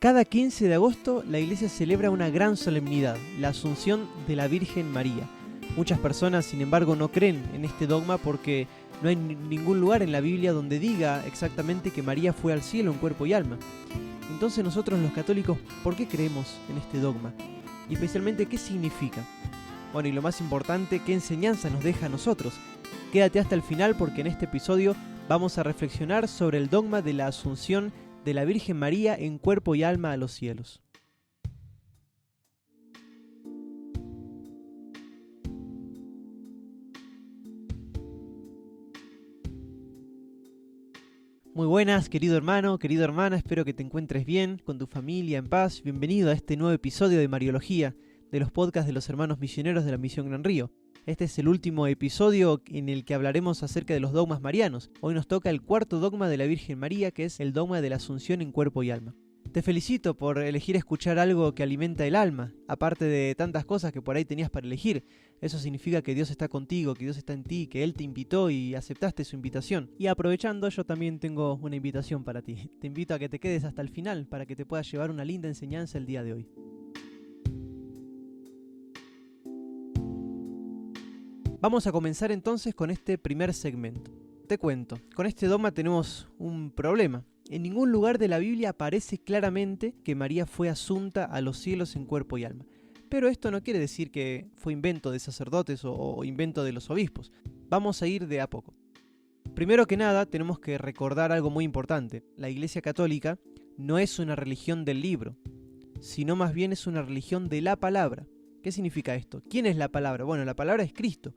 Cada 15 de agosto la Iglesia celebra una gran solemnidad, la Asunción de la Virgen María. Muchas personas, sin embargo, no creen en este dogma porque no hay ningún lugar en la Biblia donde diga exactamente que María fue al cielo en cuerpo y alma. Entonces nosotros los católicos, ¿por qué creemos en este dogma? Y especialmente, ¿qué significa? Bueno, y lo más importante, ¿qué enseñanza nos deja a nosotros? Quédate hasta el final porque en este episodio vamos a reflexionar sobre el dogma de la Asunción de la Virgen María en cuerpo y alma a los cielos. Muy buenas, querido hermano, querida hermana, espero que te encuentres bien, con tu familia, en paz. Bienvenido a este nuevo episodio de Mariología, de los podcasts de los hermanos misioneros de la Misión Gran Río. Este es el último episodio en el que hablaremos acerca de los dogmas marianos. Hoy nos toca el cuarto dogma de la Virgen María, que es el dogma de la Asunción en cuerpo y alma. Te felicito por elegir escuchar algo que alimenta el alma, aparte de tantas cosas que por ahí tenías para elegir. Eso significa que Dios está contigo, que Dios está en ti, que Él te invitó y aceptaste su invitación. Y aprovechando, yo también tengo una invitación para ti. Te invito a que te quedes hasta el final para que te puedas llevar una linda enseñanza el día de hoy. Vamos a comenzar entonces con este primer segmento. Te cuento, con este dogma tenemos un problema. En ningún lugar de la Biblia aparece claramente que María fue asunta a los cielos en cuerpo y alma. Pero esto no quiere decir que fue invento de sacerdotes o invento de los obispos. Vamos a ir de a poco. Primero que nada, tenemos que recordar algo muy importante. La Iglesia Católica no es una religión del libro, sino más bien es una religión de la palabra. ¿Qué significa esto? ¿Quién es la palabra? Bueno, la palabra es Cristo.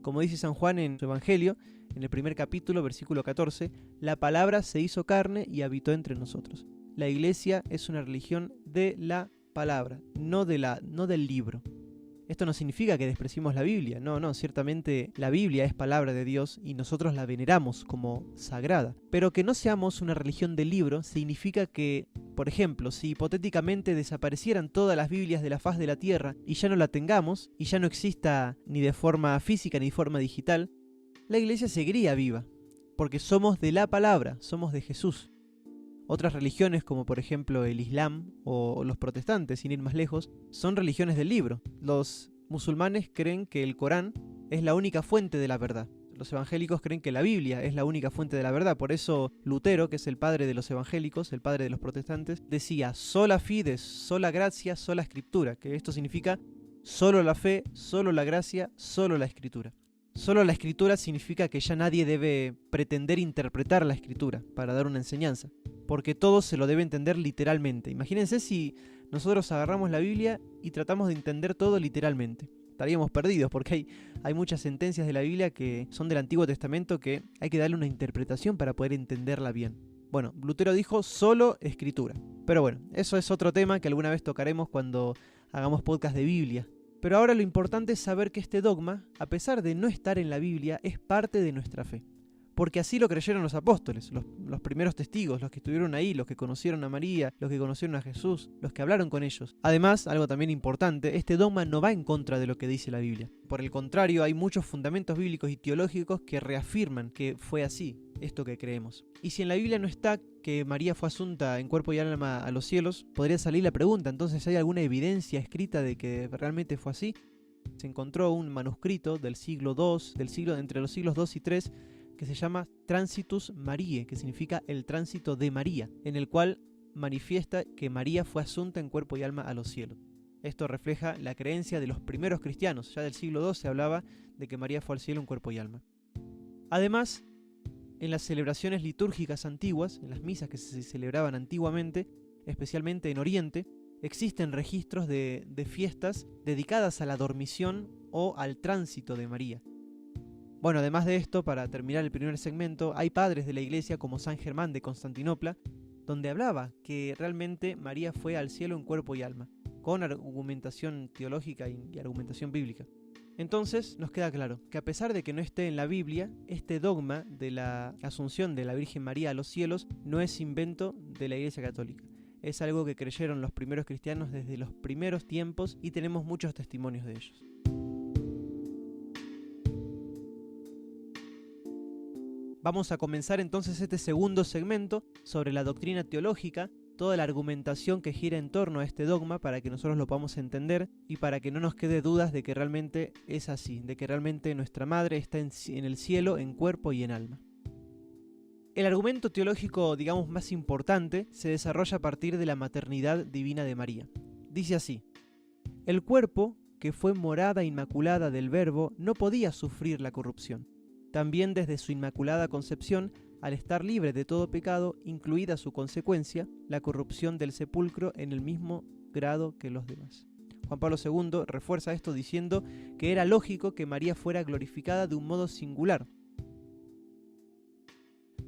Como dice San Juan en su Evangelio, en el primer capítulo, versículo 14, la palabra se hizo carne y habitó entre nosotros. La Iglesia es una religión de la palabra, no del libro. Esto no significa que despreciemos la Biblia, no, ciertamente la Biblia es palabra de Dios y nosotros la veneramos como sagrada. Pero que no seamos una religión del libro significa que, por ejemplo, si hipotéticamente desaparecieran todas las Biblias de la faz de la tierra y ya no la tengamos, y ya no exista ni de forma física ni de forma digital, la Iglesia seguiría viva, porque somos de la palabra, somos de Jesús. Otras religiones, como por ejemplo el Islam o los protestantes, sin ir más lejos, son religiones del libro. Los musulmanes creen que el Corán es la única fuente de la verdad. Los evangélicos creen que la Biblia es la única fuente de la verdad. Por eso Lutero, que es el padre de los evangélicos, el padre de los protestantes, decía sola fides, sola gratia, sola escritura, que esto significa solo la fe, solo la gracia, solo la escritura. Solo la escritura significa que ya nadie debe pretender interpretar la escritura para dar una enseñanza, porque todo se lo debe entender literalmente. Imagínense si nosotros agarramos la Biblia y tratamos de entender todo literalmente. Estaríamos perdidos porque hay muchas sentencias de la Biblia que son del Antiguo Testamento que hay que darle una interpretación para poder entenderla bien. Bueno, Lutero dijo solo escritura. Pero bueno, eso es otro tema que alguna vez tocaremos cuando hagamos podcast de Biblia. Pero ahora lo importante es saber que este dogma, a pesar de no estar en la Biblia, es parte de nuestra fe. Porque así lo creyeron los apóstoles, los primeros testigos, los que estuvieron ahí, los que conocieron a María, los que conocieron a Jesús, los que hablaron con ellos. Además, algo también importante, este dogma no va en contra de lo que dice la Biblia. Por el contrario, hay muchos fundamentos bíblicos y teológicos que reafirman que fue así, esto que creemos. Y si en la Biblia no está que María fue asunta en cuerpo y alma a los cielos, podría salir la pregunta, entonces ¿hay alguna evidencia escrita de que realmente fue así? Se encontró un manuscrito del siglo II, entre los siglos II y III, que se llama Transitus Mariae, que significa el tránsito de María, en el cual manifiesta que María fue asunta en cuerpo y alma a los cielos. Esto refleja la creencia de los primeros cristianos. Ya del siglo II se hablaba de que María fue al cielo en cuerpo y alma. Además, en las celebraciones litúrgicas antiguas, en las misas que se celebraban antiguamente, especialmente en Oriente, existen registros de fiestas dedicadas a la dormición o al tránsito de María. Bueno, además de esto, para terminar el primer segmento, hay padres de la iglesia como San Germán de Constantinopla, donde hablaba que realmente María fue al cielo en cuerpo y alma, con argumentación teológica y argumentación bíblica. Entonces nos queda claro que a pesar de que no esté en la Biblia, este dogma de la Asunción de la Virgen María a los cielos no es invento de la Iglesia Católica. Es algo que creyeron los primeros cristianos desde los primeros tiempos y tenemos muchos testimonios de ellos. Vamos a comenzar entonces este segundo segmento sobre la doctrina teológica toda la argumentación que gira en torno a este dogma para que nosotros lo podamos entender y para que no nos quede dudas de que realmente es así, de que realmente nuestra madre está en el cielo en cuerpo y en alma. El argumento teológico, digamos, más importante se desarrolla a partir de la maternidad divina de María. Dice así: el cuerpo, que fue morada inmaculada del Verbo, no podía sufrir la corrupción. También desde su inmaculada concepción, al estar libre de todo pecado, incluida su consecuencia, la corrupción del sepulcro en el mismo grado que los demás. Juan Pablo II refuerza esto diciendo que era lógico que María fuera glorificada de un modo singular.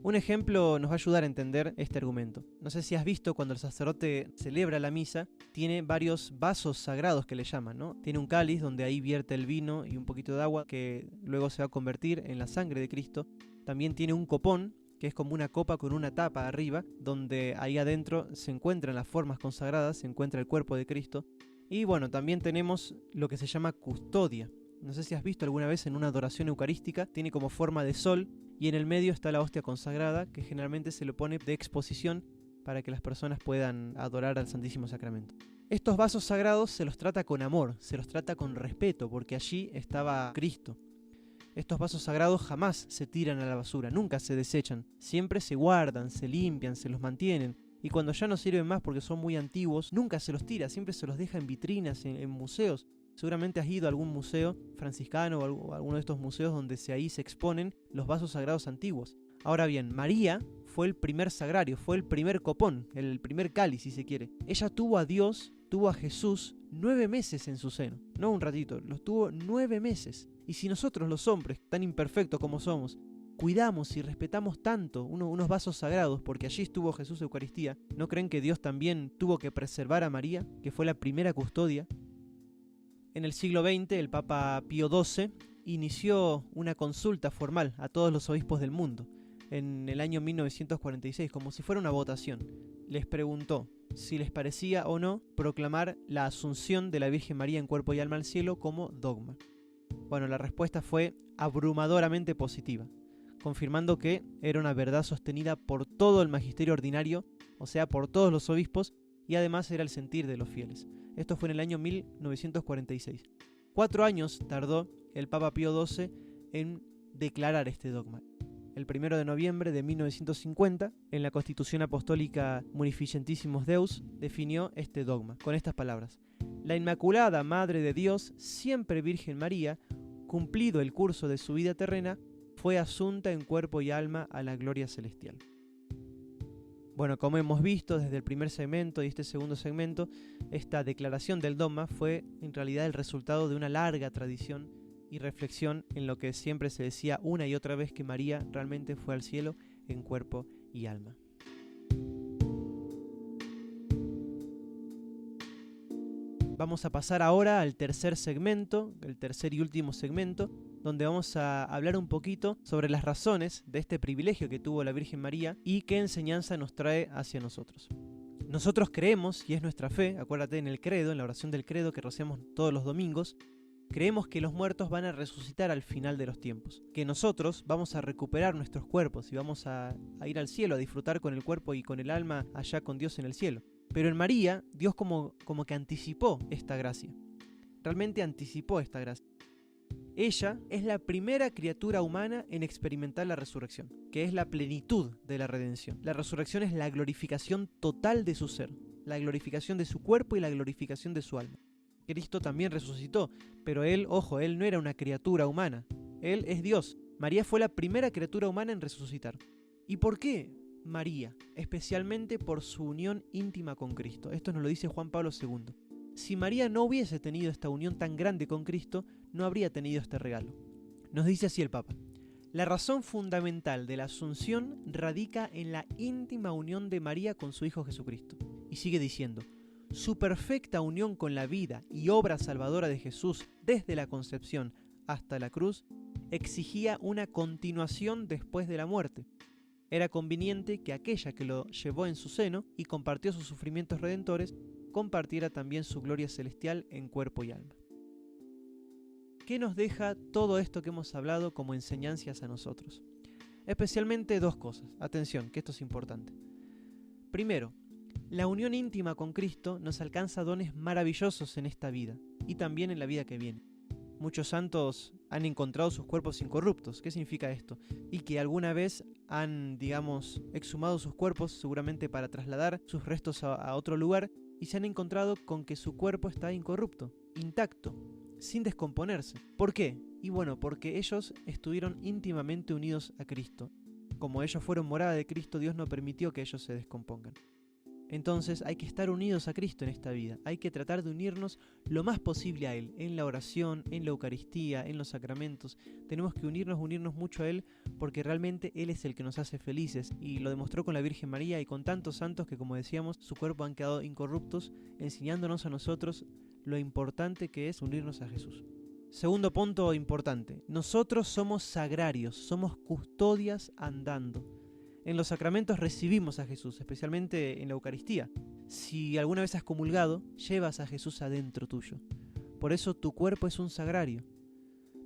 Un ejemplo nos va a ayudar a entender este argumento. No sé si has visto cuando el sacerdote celebra la misa, tiene varios vasos sagrados que le llaman, ¿no? Tiene un cáliz donde ahí vierte el vino y un poquito de agua que luego se va a convertir en la sangre de Cristo. También tiene un copón, que es como una copa con una tapa arriba, donde ahí adentro se encuentran las formas consagradas, se encuentra el cuerpo de Cristo. Y bueno, también tenemos lo que se llama custodia. No sé si has visto alguna vez en una adoración eucarística, tiene como forma de sol y en el medio está la hostia consagrada, que generalmente se lo pone de exposición para que las personas puedan adorar al Santísimo Sacramento. Estos vasos sagrados se los trata con amor, se los trata con respeto, porque allí estaba Cristo. Estos vasos sagrados jamás se tiran a la basura, nunca se desechan, siempre se guardan, se limpian, se los mantienen. Y cuando ya no sirven más porque son muy antiguos, nunca se los tira, siempre se los deja en vitrinas, en museos. Seguramente has ido a algún museo franciscano o alguno de estos museos donde ahí se exponen los vasos sagrados antiguos. Ahora bien, María fue el primer sagrario, fue el primer copón, el primer cáliz si se quiere. Ella tuvo a Dios, tuvo a Jesús 9 meses en su seno. No un ratito, los tuvo 9 meses. Y si nosotros los hombres, tan imperfectos como somos, cuidamos y respetamos tanto unos vasos sagrados porque allí estuvo Jesús Eucaristía, ¿no creen que Dios también tuvo que preservar a María, que fue la primera custodia? En el siglo XX, el Papa Pío XII inició una consulta formal a todos los obispos del mundo, en el año 1946, como si fuera una votación. Les preguntó si les parecía o no proclamar la asunción de la Virgen María en cuerpo y alma al cielo como dogma. Bueno, la respuesta fue abrumadoramente positiva, confirmando que era una verdad sostenida por todo el magisterio ordinario, o sea, por todos los obispos, y además era el sentir de los fieles. Esto fue en el año 1946. 4 años tardó el Papa Pío XII en declarar este dogma. El 1 de noviembre de 1950, en la Constitución Apostólica Munificentissimus Deus, definió este dogma con estas palabras: la Inmaculada Madre de Dios, siempre Virgen María, cumplido el curso de su vida terrena, fue asunta en cuerpo y alma a la gloria celestial. Bueno, como hemos visto desde el primer segmento y este segundo segmento, esta declaración del dogma fue en realidad el resultado de una larga tradición y reflexión en lo que siempre se decía una y otra vez, que María realmente fue al cielo en cuerpo y alma. Vamos a pasar ahora al tercer segmento, el tercer y último segmento, donde vamos a hablar un poquito sobre las razones de este privilegio que tuvo la Virgen María y qué enseñanza nos trae hacia nosotros. Nosotros creemos, y es nuestra fe, acuérdate en el credo, en la oración del credo que rezamos todos los domingos, creemos que los muertos van a resucitar al final de los tiempos, que nosotros vamos a recuperar nuestros cuerpos y vamos a ir al cielo, a disfrutar con el cuerpo y con el alma allá con Dios en el cielo. Pero en María, Dios como que anticipó esta gracia, realmente anticipó esta gracia. Ella es la primera criatura humana en experimentar la resurrección, que es la plenitud de la redención. La resurrección es la glorificación total de su ser, la glorificación de su cuerpo y la glorificación de su alma. Cristo también resucitó, pero Él, ojo, Él no era una criatura humana, Él es Dios. María fue la primera criatura humana en resucitar. ¿Y por qué María? Especialmente por su unión íntima con Cristo. Esto nos lo dice Juan Pablo II. Si María no hubiese tenido esta unión tan grande con Cristo, no habría tenido este regalo. Nos dice así el Papa: la razón fundamental de la Asunción radica en la íntima unión de María con su Hijo Jesucristo. Y sigue diciendo: su perfecta unión con la vida y obra salvadora de Jesús desde la concepción hasta la cruz exigía una continuación después de la muerte. Era conveniente que aquella que lo llevó en su seno y compartió sus sufrimientos redentores compartiera también su gloria celestial en cuerpo y alma. ¿Qué nos deja todo esto que hemos hablado como enseñanzas a nosotros? Especialmente 2 cosas. Atención, que esto es importante. Primero, La unión íntima con Cristo nos alcanza dones maravillosos en esta vida y también en la vida que viene. Muchos santos han encontrado sus cuerpos incorruptos. ¿Qué significa esto? Y que alguna vez han, exhumado sus cuerpos seguramente para trasladar sus restos a otro lugar y se han encontrado con que su cuerpo está incorrupto, intacto, sin descomponerse. ¿Por qué? Y bueno, porque ellos estuvieron íntimamente unidos a Cristo. Como ellos fueron morada de Cristo, Dios no permitió que ellos se descompongan. Entonces hay que estar unidos a Cristo en esta vida, hay que tratar de unirnos lo más posible a Él, en la oración, en la Eucaristía, en los sacramentos. Tenemos que unirnos mucho a Él porque realmente Él es el que nos hace felices y lo demostró con la Virgen María y con tantos santos que, como decíamos, su cuerpo han quedado incorruptos, enseñándonos a nosotros lo importante que es unirnos a Jesús. Segundo punto importante, nosotros somos sagrarios, somos custodias andando. En los sacramentos recibimos a Jesús, especialmente en la Eucaristía. Si alguna vez has comulgado, llevas a Jesús adentro tuyo. Por eso tu cuerpo es un sagrario.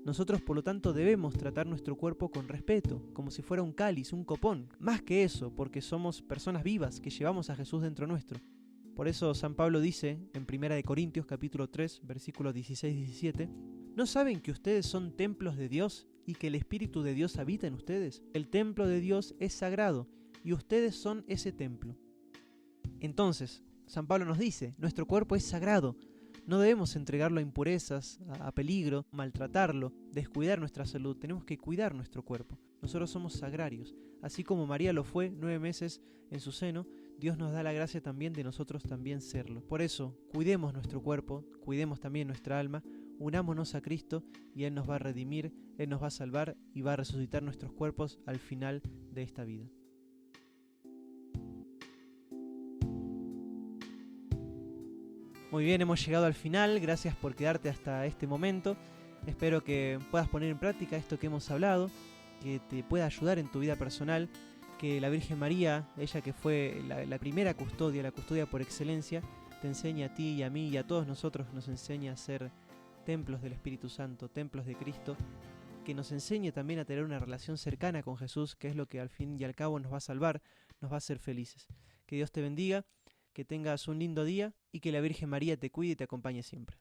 Nosotros, por lo tanto, debemos tratar nuestro cuerpo con respeto, como si fuera un cáliz, un copón. Más que eso, porque somos personas vivas que llevamos a Jesús dentro nuestro. Por eso San Pablo dice en 1 Corintios capítulo 3, versículos 16-17, ¿no saben que ustedes son templos de Dios y que el Espíritu de Dios habita en ustedes? El templo de Dios es sagrado y ustedes son ese templo. Entonces, San Pablo nos dice, nuestro cuerpo es sagrado. No debemos entregarlo a impurezas, a peligro, maltratarlo, descuidar nuestra salud. Tenemos que cuidar nuestro cuerpo. Nosotros somos sagrarios. Así como María lo fue 9 meses en su seno, Dios nos da la gracia también de nosotros también serlo. Por eso, cuidemos nuestro cuerpo, cuidemos también nuestra alma, unámonos a Cristo y Él nos va a redimir, Él nos va a salvar y va a resucitar nuestros cuerpos al final de esta vida. Muy bien, hemos llegado al final, gracias por quedarte hasta este momento. Espero que puedas poner en práctica esto que hemos hablado, que te pueda ayudar en tu vida personal, que la Virgen María, ella que fue la primera custodia, la custodia por excelencia, te enseñe a ti y a mí y a todos nosotros, nos enseña a ser templos del Espíritu Santo, templos de Cristo, que nos enseñe también a tener una relación cercana con Jesús, que es lo que al fin y al cabo nos va a salvar, nos va a hacer felices. Que Dios te bendiga, que tengas un lindo día y que la Virgen María te cuide y te acompañe siempre.